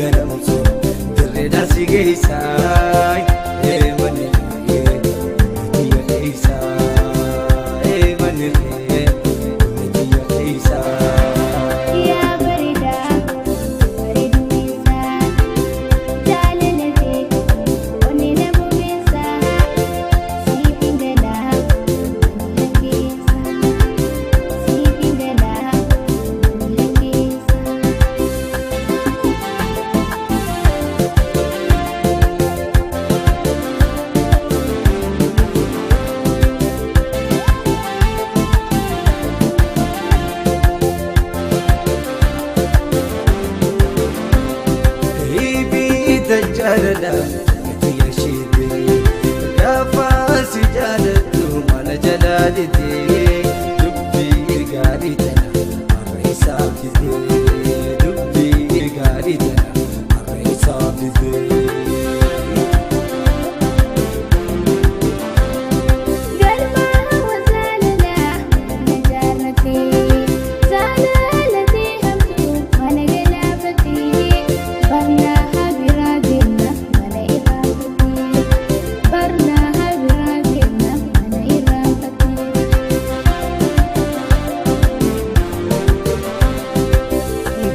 galamsu dirree darsii geessaa manni biyya keessaa manni biyya keessaa. Yaa bareedaa bareedumeessaa jaalallatee onnee na bumeessaa siifin galaa lakkeessaa siifin galaa lakkeessaa. Jaalala biyya isheetti gaafa si jaalattu mana jalaa didee dubbii gaarii tana har'a isaaf didee dubbii gaarii tana har'a isaaf didee.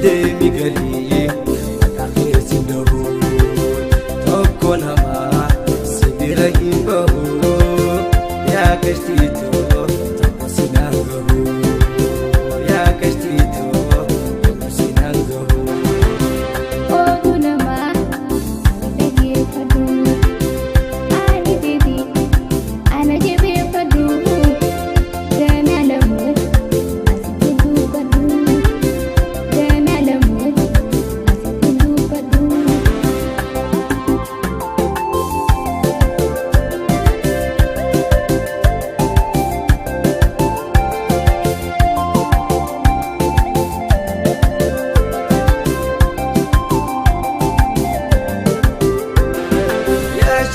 Deemi galii maqaa keessi dhabuun tokko namaa si bira hin bahu yaa gashtiitoo tokko si naan gahu yaa gashtiitoo tokko si naan gahu. Otuu namaa dhaggeeffadhu ani deebii ana jabeeffadhu gana lamuu asitti dubbadhu.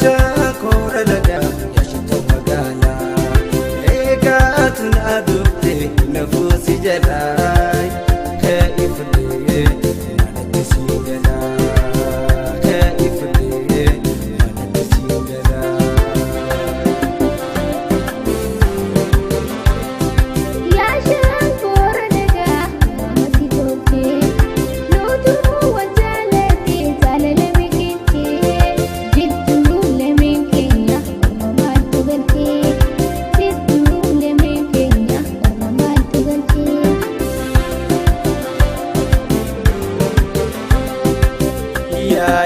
Shakora laga yashito magala eegatun adubte nafusi jalai kaifle manatti singala kaifle manatti singala. Yaa shakora laga namatti tolte nutu wajjalate jaalala mikiche jiddu lemeen keenya orma maaltu galchee jiddu lemeen keenya orma maaltu galchee. Yaa